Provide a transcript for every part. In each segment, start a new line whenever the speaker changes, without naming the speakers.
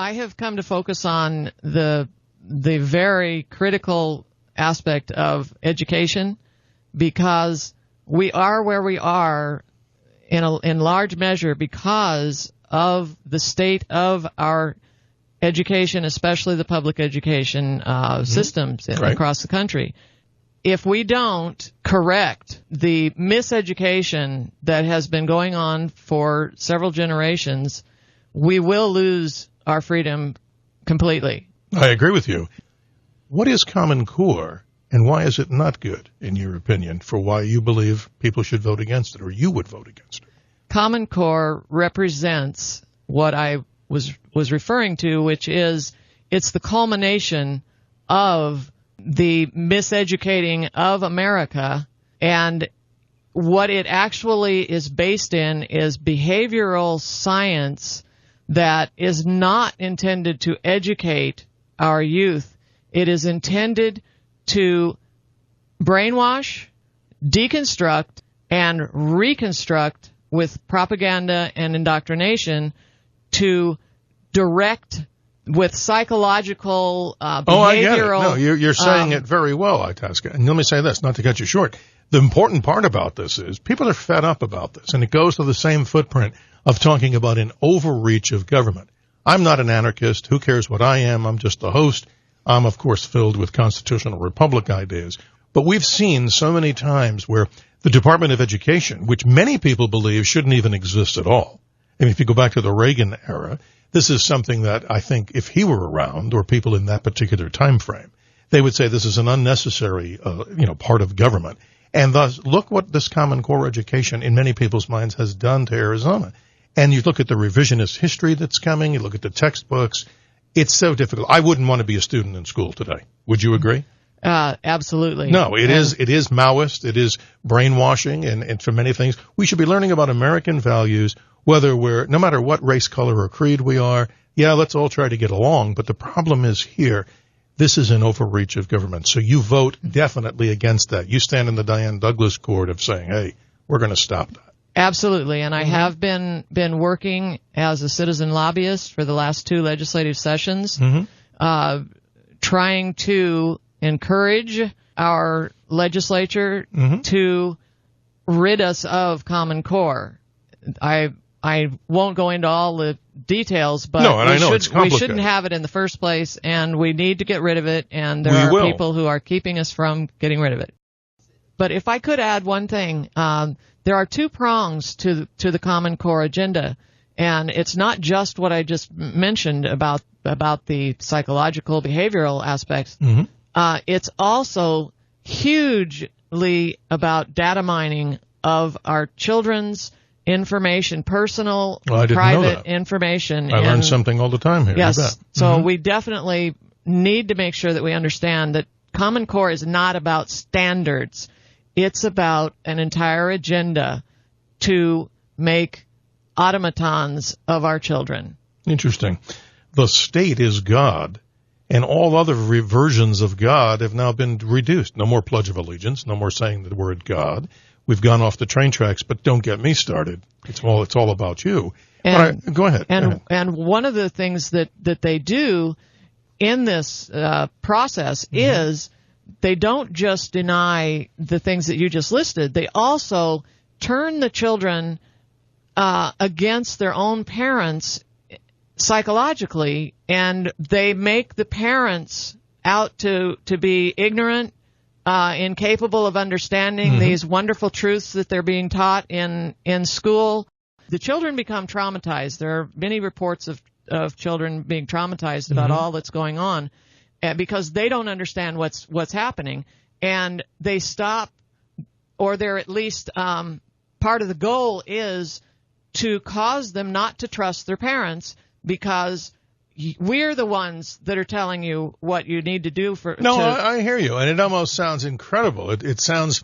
I have come to focus on the very critical aspect of education, because we are where we are in large measure because of the state of our education, especially the public education systems across the country. If we don't correct the miseducation that has been going on for several generations, we will lose our freedom completely.
I agree with you. What is Common Core, and why is it not good, in your opinion, for why you believe people should vote against it, or you would vote against it?
Common Core represents what I was referring to, which is it's the culmination of the miseducating of America, and what it actually is based in is behavioral science that is not intended to educate our youth. It is intended to brainwash, deconstruct, and reconstruct with propaganda and indoctrination to direct with psychological, behavioral...
Oh, I get it. No, you're saying it very well, Itasca. And let me say this, not to cut you short. The important part about this is people are fed up about this, and it goes to the same footprint of talking about an overreach of government. I'm not an anarchist. Who cares what I am? I'm just the host. I'm, of course, filled with constitutional republic ideas. But we've seen so many times where the Department of Education, which many people believe shouldn't even exist at all. I mean, if you go back to the Reagan era, this is something that I think if he were around, or people in that particular time frame, they would say this is an unnecessary, part of government. And thus, look what this Common Core education in many people's minds has done to Arizona. And you look at the revisionist history that's coming, you look at the textbooks, it's so difficult. I wouldn't want to be a student in school today. Would you agree?
Absolutely.
No, it is Maoist, it is brainwashing, and for many things. We should be learning about American values, no matter what race, color, or creed we are. Yeah, let's all try to get along, but the problem is here, this is an overreach of government. So you vote definitely against that. You stand in the Diane Douglas court of saying, hey, we're going to stop that.
Absolutely, and I have been working as a citizen lobbyist for the last 2 legislative sessions, trying to encourage our legislature to rid us of Common Core. I won't go into all the details, but we shouldn't have it in the first place, and we need to get rid of it, and there are people who are keeping us from getting rid of it. But if I could add one thing, there are 2 prongs to the Common Core agenda, and it's not just what I just mentioned about the psychological, behavioral aspects. It's also hugely about data mining of our children's information, personal, private information.
I learn something all the time here.
Yes, so we definitely need to make sure that we understand that Common Core is not about standards. It's about an entire agenda to make automatons of our children.
Interesting. The state is God, and all other versions of God have now been reduced. No more Pledge of Allegiance, no more saying the word God. We've gone off the train tracks, but don't get me started. It's all about you. Go ahead.
And one of the things that they do in this process is they don't just deny the things that you just listed. They also turn the children against their own parents psychologically, and they make the parents out to be ignorant, incapable of understanding these wonderful truths that they're being taught in school. The children become traumatized. There are many reports of children being traumatized about all that's going on because they don't understand what's happening, and they stop, or they're at least part of the goal is to cause them not to trust their parents, because we're the ones that are telling you what you need to do for.
I hear you, and it almost sounds incredible. It sounds,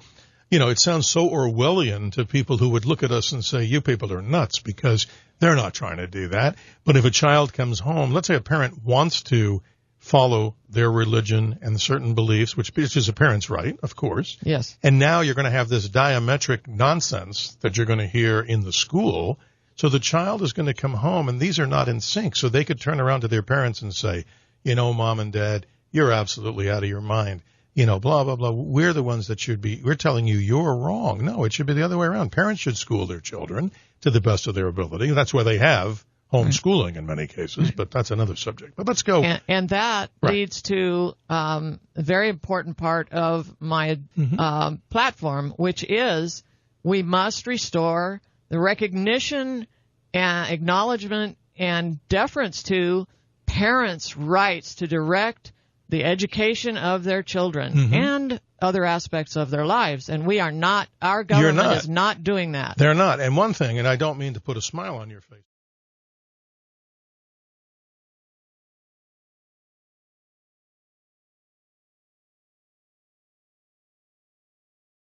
it sounds so Orwellian to people who would look at us and say, "You people are nuts," because they're not trying to do that. But if a child comes home, let's say a parent wants to follow their religion and certain beliefs, which is a parent's right, of course.
Yes.
And now you're going to have this diametric nonsense that you're going to hear in the school. So the child is going to come home, and these are not in sync. So they could turn around to their parents and say, you know, Mom and Dad, you're absolutely out of your mind. You know, blah, blah, blah. We're the ones that should be, we're telling you you're wrong. No, it should be the other way around. Parents should school their children to the best of their ability. That's why they have homeschooling in many cases, but that's another subject. But let's go.
And that leads to a very important part of my platform, which is we must restore the recognition and acknowledgement and deference to parents' rights to direct the education of their children and other aspects of their lives. And we are not, our government is not doing that.
They're not. And one thing, and I don't mean to put a smile on your face.